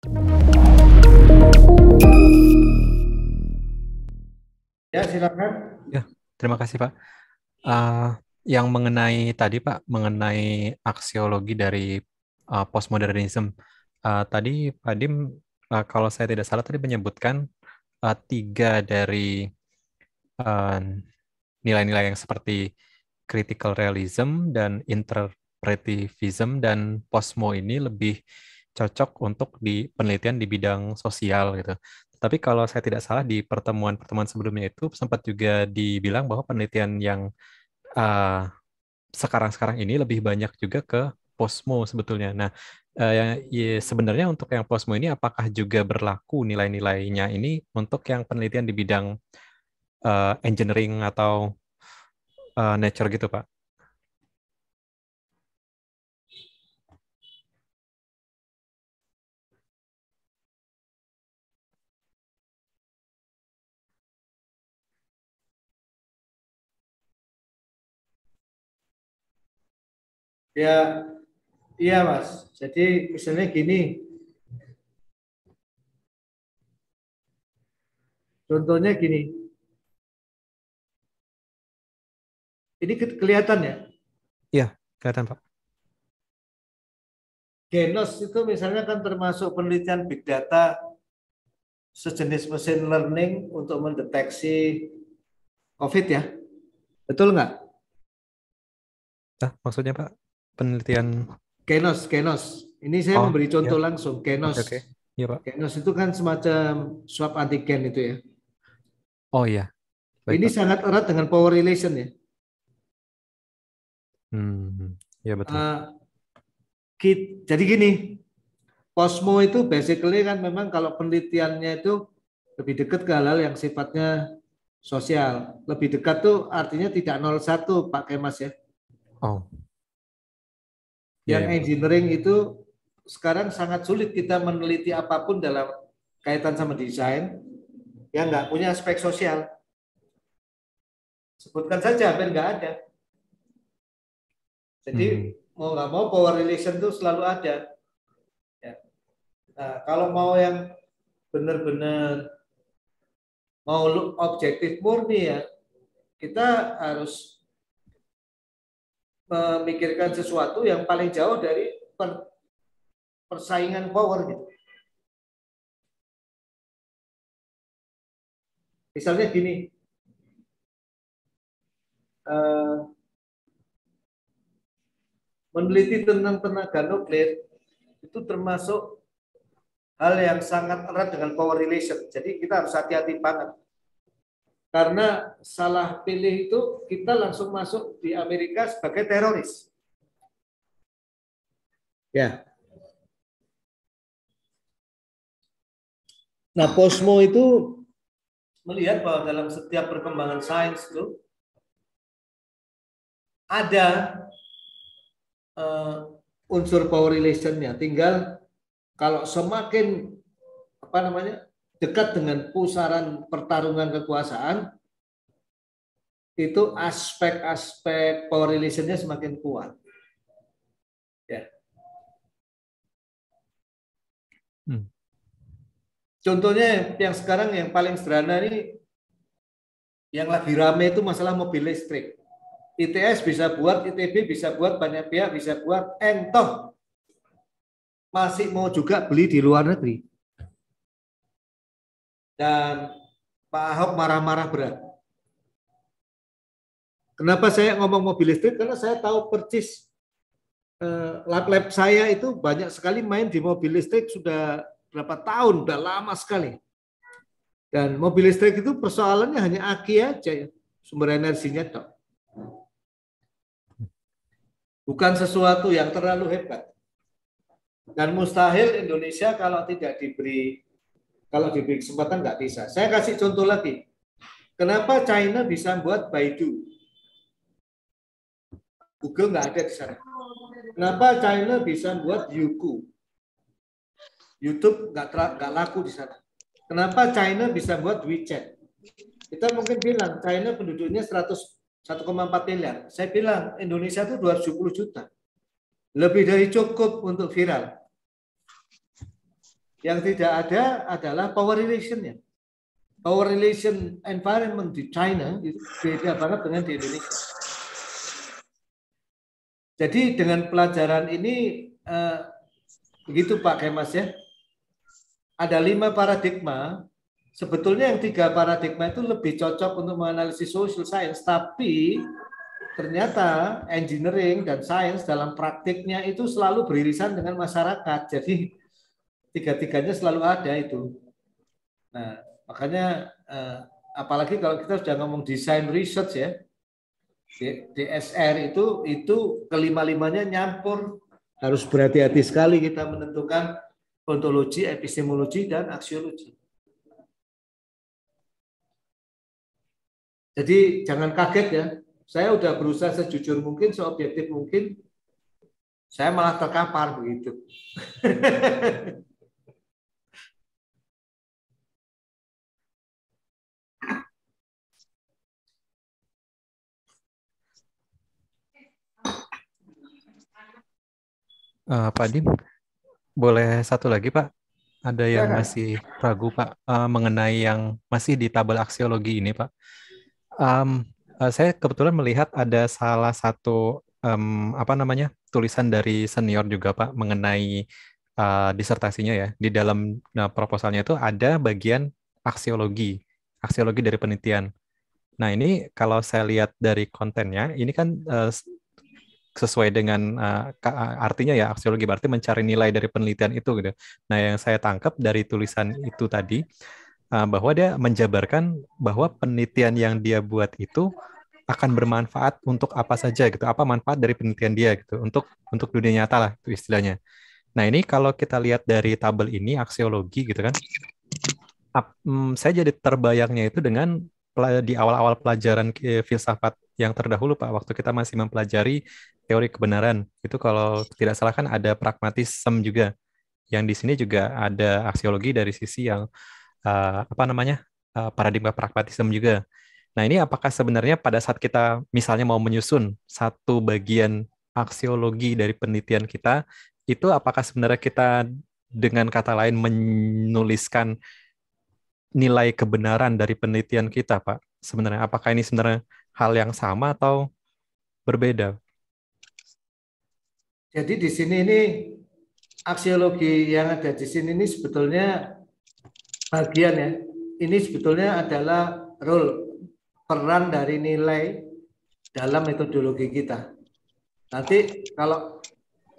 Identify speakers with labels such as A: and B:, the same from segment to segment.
A: Ya, silakan.
B: Ya, terima kasih Pak. Yang mengenai tadi Pak, mengenai aksiologi dari postmodernism, tadi Pak Dim, kalau saya tidak salah tadi menyebutkan tiga dari eh, nilai-nilai yang seperti critical realism dan interpretivism dan posmo ini lebih cocok untuk di penelitian di bidang sosial gitu. Tapi kalau saya tidak salah di pertemuan-pertemuan sebelumnya itu sempat juga dibilang bahwa penelitian yang uh, sekarang-sekarang ini lebih banyak juga ke posmo sebetulnya. Nah, sebenarnya untuk yang posmo ini apakah juga berlaku nilai-nilainya ini untuk yang penelitian di bidang engineering atau nature gitu, Pak?
A: Ya, iya Mas. Jadi misalnya gini, contohnya gini. Ini kelihatan ya.
B: Iya, kelihatan, Pak.
A: Genos itu misalnya kan termasuk penelitian big data sejenis mesin learning untuk mendeteksi COVID ya. Betul nggak?
B: Maksudnya, Pak, penelitian.
A: Genos. Ini saya
B: Oh,
A: memberi
B: ya.
A: contoh langsung.
B: Oke, oke.
A: Genos.
B: Iya, Pak.
A: Genos itu kan semacam swab antigen itu ya.
B: Oh, iya. Baik,
A: Ini
B: Pak.
A: sangat erat dengan power relation ya.
B: Ya betul.
A: Jadi gini, Posmo itu basically kan memang kalau penelitiannya itu lebih dekat ke hal-hal yang sifatnya sosial. Lebih dekat tuh artinya tidak 01 Pak Kemas ya.
B: Oh, iya,
A: Yang
B: iya betul.
A: engineering itu sekarang sangat sulit kita meneliti apapun dalam kaitan sama desain yang nggak punya aspek sosial. Sebutkan saja, hampir nggak ada. Jadi
B: Hmm,
A: mau nggak mau power relation itu selalu ada. Ya. Nah, kalau mau yang benar-benar mau objektif murni ya, kita harus memikirkan sesuatu yang paling jauh dari persaingan power gitu. Misalnya gini, meneliti tentang tenaga nuklir itu termasuk hal yang sangat erat dengan power relation. Jadi kita harus hati-hati banget. Karena salah pilih itu kita langsung masuk di Amerika sebagai teroris. Ya. Nah, Posmo itu melihat bahwa dalam setiap perkembangan sains itu ada unsur power relationnya. Tinggal kalau semakin apa namanya dekat dengan pusaran pertarungan kekuasaan, itu aspek-aspek power relationnya semakin kuat. Ya.
B: hmm.
A: Contohnya yang sekarang yang paling sederhana ini, yang lagi rame itu masalah mobil listrik. ITS bisa buat, ITB bisa buat, banyak pihak bisa buat, entoh masih mau juga beli di luar negeri. Dan Pak Ahok marah-marah berat. Kenapa saya ngomong mobil listrik? Karena saya tahu persis lab-lab saya itu banyak sekali main di mobil listrik sudah berapa tahun, sudah lama sekali. Dan mobil listrik itu persoalannya hanya aki aja ya, sumber energinya toh. Bukan sesuatu yang terlalu hebat. Dan mustahil Indonesia kalau diberi kesempatan nggak bisa. Saya kasih contoh lagi. Kenapa China bisa buat Baidu? Google nggak ada di sana. Kenapa China bisa buat Youku? YouTube nggak laku di sana. Kenapa China bisa buat WeChat? Kita mungkin bilang China penduduknya 1,4 miliar. Saya bilang Indonesia itu 270 juta. Lebih dari cukup untuk viral. Yang tidak ada adalah power relation-nya. Power relation environment di China itu beda banget dengan di Indonesia. Jadi dengan pelajaran ini begitu Pak Kemas ya. Ada 5 paradigma. Sebetulnya yang 3 paradigma itu lebih cocok untuk menganalisis social science, tapi ternyata engineering dan sains dalam praktiknya itu selalu beririsan dengan masyarakat. Jadi tiga-tiganya selalu ada itu. Nah, makanya apalagi kalau kita sudah ngomong design research ya, DSR itu kelima-limanya nyampur. Harus berhati-hati sekali kita menentukan ontologi, epistemologi, dan aksiologi. Jadi jangan kaget ya, saya udah berusaha sejujur mungkin, seobjektif mungkin, saya malah terkapar begitu.
B: Pak Dim, boleh satu lagi Pak? Ada yang
A: Silakan.
B: masih ragu Pak mengenai yang masih di tabel aksiologi ini Pak. Saya kebetulan melihat ada salah satu tulisan dari senior juga Pak mengenai disertasinya ya. Di dalam proposalnya itu ada bagian aksiologi dari penelitian. Nah ini kalau saya lihat dari kontennya, ini kan sesuai dengan artinya ya, aksiologi berarti mencari nilai dari penelitian itu gitu. Nah yang saya tangkap dari tulisan itu tadi bahwa dia menjabarkan bahwa penelitian yang dia buat itu akan bermanfaat untuk apa saja gitu, apa manfaat dari penelitian dia gitu untuk dunia nyata lah itu istilahnya. Nah ini kalau kita lihat dari tabel ini aksiologi gitu kan, saya jadi terbayangnya itu dengan di awal-awal pelajaran filsafat yang terdahulu Pak, waktu kita masih mempelajari teori kebenaran itu kalau tidak salah kan ada pragmatisme juga, yang di sini juga ada aksiologi dari sisi yang paradigma pragmatisme juga. Nah, ini apakah sebenarnya pada saat kita misalnya mau menyusun satu bagian aksiologi dari penelitian kita, itu apakah sebenarnya kita dengan kata lain menuliskan nilai kebenaran dari penelitian kita, Pak? Sebenarnya apakah ini sebenarnya hal yang sama atau berbeda?
A: Jadi di sini ini aksiologi yang ada di sini ini sebetulnya bagian ya. Ini sebetulnya adalah peran dari nilai dalam metodologi kita. Nanti kalau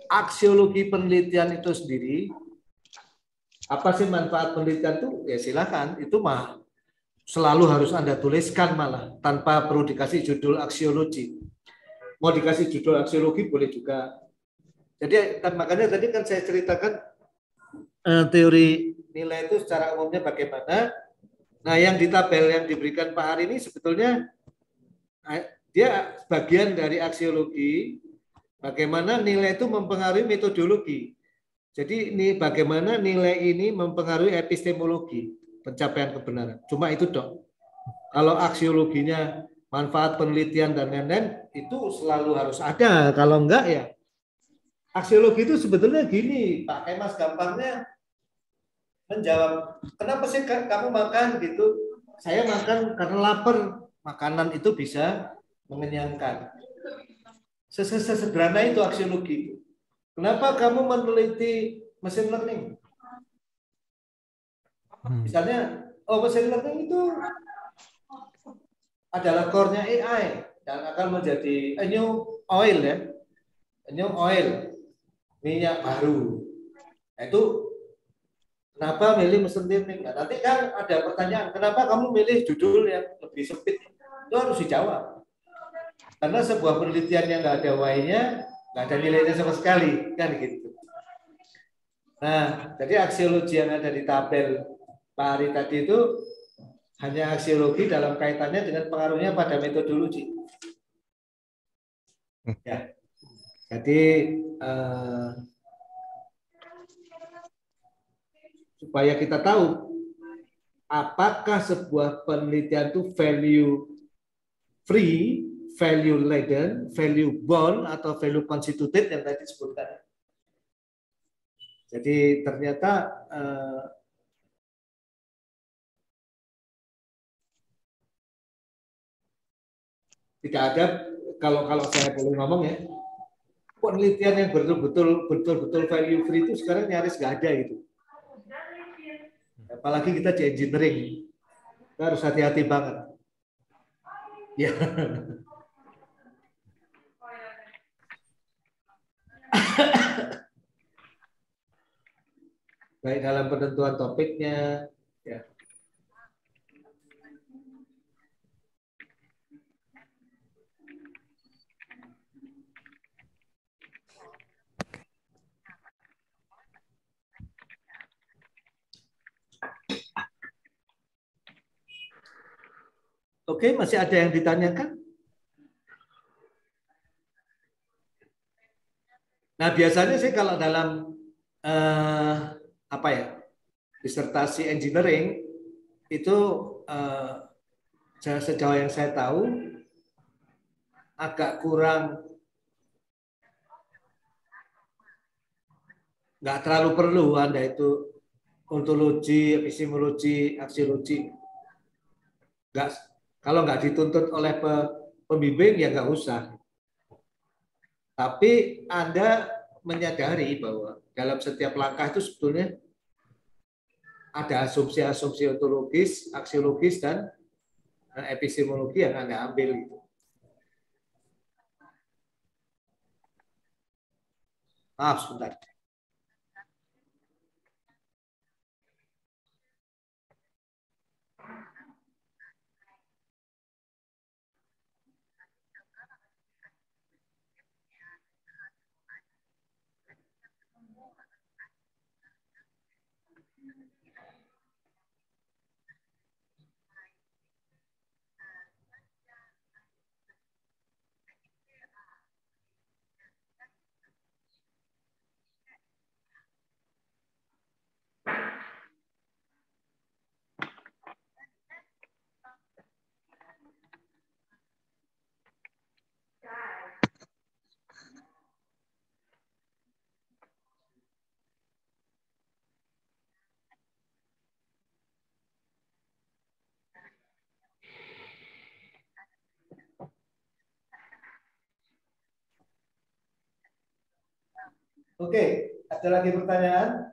A: aksiologi penelitian itu sendiri, apa sih manfaat penelitian itu? Ya silakan, itu mah selalu harus Anda tuliskan malah, tanpa perlu dikasih judul aksiologi. Mau dikasih judul aksiologi boleh juga. Jadi makanya tadi kan saya ceritakan teori nilai itu secara umumnya bagaimana. Nah yang di tabel yang diberikan Pak Hari ini sebetulnya dia bagian dari aksiologi, bagaimana nilai itu mempengaruhi metodologi. Jadi ini bagaimana nilai ini mempengaruhi epistemologi, pencapaian kebenaran. Cuma itu dong. Kalau aksiologinya manfaat penelitian dan lain-lain itu selalu harus ada. Kalau enggak ya aksiologi itu sebetulnya gini, Pak Kemas, gampangnya menjawab, kenapa sih kamu makan gitu? Saya makan karena lapar. Makanan itu bisa mengenyangkan. Sesederhana itu aksiologi. Kenapa kamu meneliti machine learning? Misalnya, machine learning itu adalah core-nya AI dan akan menjadi new oil ya, new oil, minyak baru. Nah, itu kenapa milih mesin learning? Nah, nanti kan ada pertanyaan, kenapa kamu milih judul yang lebih sempit? Itu harus dijawab. Karena sebuah penelitian yang nggak ada why-nya, nggak ada nilainya sama sekali, kan gitu. Nah, jadi aksiologi yang ada di tabel Pak Ari tadi itu hanya aksiologi dalam kaitannya dengan pengaruhnya pada metodologi. Ya, jadi supaya kita tahu apakah sebuah penelitian itu value free, value laden, value bound, atau value constituted yang tadi disebutkan. Jadi ternyata tidak ada, kalau saya boleh ngomong ya, penelitian yang betul-betul value free itu sekarang nyaris nggak ada gitu. Apalagi kita di engineering, kita harus hati-hati banget. Ya. Baik dalam penentuan topiknya, ya. Oke, masih ada yang ditanyakan? Nah, biasanya sih kalau dalam apa ya, disertasi engineering itu sejauh yang saya tahu agak kurang, nggak terlalu perlu Anda itu ontologi, epistemologi, aksiologi. Nggak, kalau nggak dituntut oleh pembimbing ya nggak usah. Tapi Anda menyadari bahwa dalam setiap langkah itu sebetulnya ada asumsi-asumsi ontologis, aksiologis, dan epistemologi yang Anda ambil. Maaf, sebentar. Oke, ada lagi pertanyaan?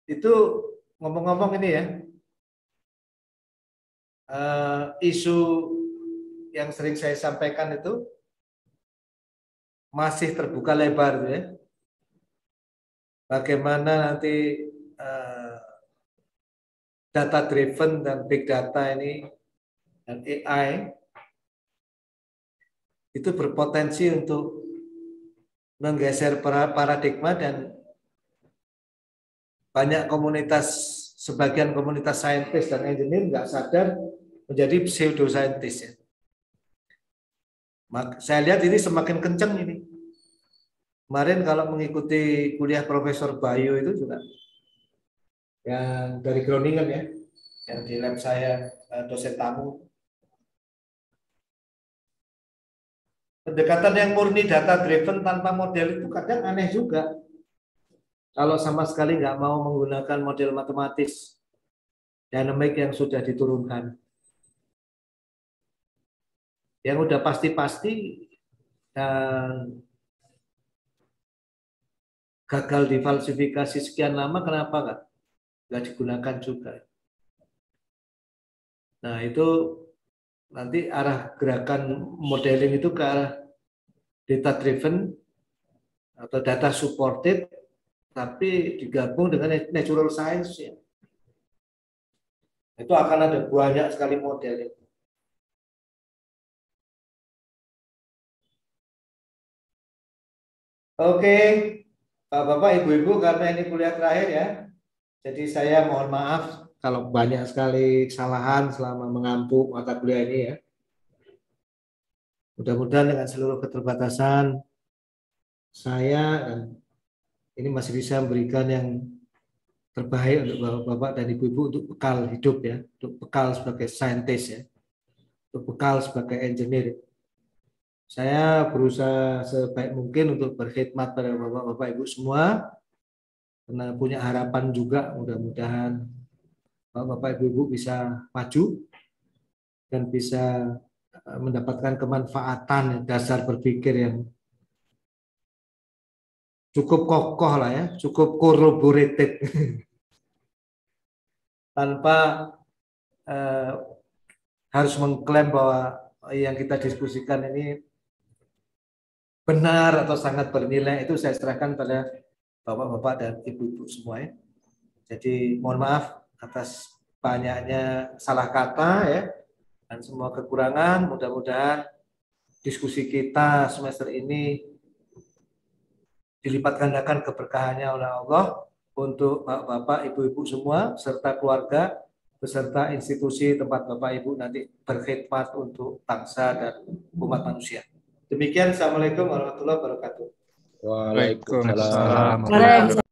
A: Itu ngomong-ngomong ini ya, isu yang sering saya sampaikan itu masih terbuka lebar ya. Bagaimana nanti data driven dan big data ini dan AI itu berpotensi untuk menggeser paradigma, dan banyak komunitas, sebagian komunitas saintis dan engineer nggak sadar menjadi pseudo-saintis ya. Saya lihat ini semakin kencang ini. Kemarin kalau mengikuti kuliah Profesor Bayu itu juga yang dari Groningen ya, yang di lab saya dosen tamu. Pendekatan yang murni data driven tanpa model itu kadang aneh juga. Kalau sama sekali nggak mau menggunakan model matematis dinamik yang sudah diturunkan. Yang udah pasti-pasti dan gagal difalsifikasi sekian lama, kenapa nggak digunakan juga? Nah itu nanti arah gerakan modeling itu ke arah data driven atau data supported, tapi digabung dengan natural science ya. Itu akan ada banyak sekali model. Oke, Bapak, Ibu-Ibu, karena ini kuliah terakhir ya, jadi saya mohon maaf kalau banyak sekali kesalahan selama mengampu mata kuliah ini ya. Mudah-mudahan dengan seluruh keterbatasan saya dan ini masih bisa memberikan yang terbaik untuk Bapak dan Ibu-Ibu untuk bekal hidup ya, untuk bekal sebagai saintis ya, bekal sebagai engineer. Saya berusaha sebaik mungkin untuk berkhidmat pada Bapak-Bapak Ibu semua, karena punya harapan juga mudah-mudahan Bapak Ibu bisa maju dan bisa mendapatkan kemanfaatan dasar berpikir yang cukup kokoh lah ya, cukup corroborated tanpa harus mengklaim bahwa yang kita diskusikan ini benar atau sangat bernilai. Itu saya serahkan pada Bapak-Bapak dan Ibu-Ibu semua ya. Jadi mohon maaf atas banyaknya salah kata ya dan semua kekurangan. Mudah-mudahan diskusi kita semester ini dilipat gandakan keberkahannya oleh Allah untuk Bapak, Ibu-Ibu semua serta keluarga beserta institusi tempat Bapak Ibu nanti berkhidmat untuk bangsa dan umat manusia. Demikian, Assalamualaikum warahmatullahi wabarakatuh.
C: Waalaikumsalam.
B: Waalaikumsalam.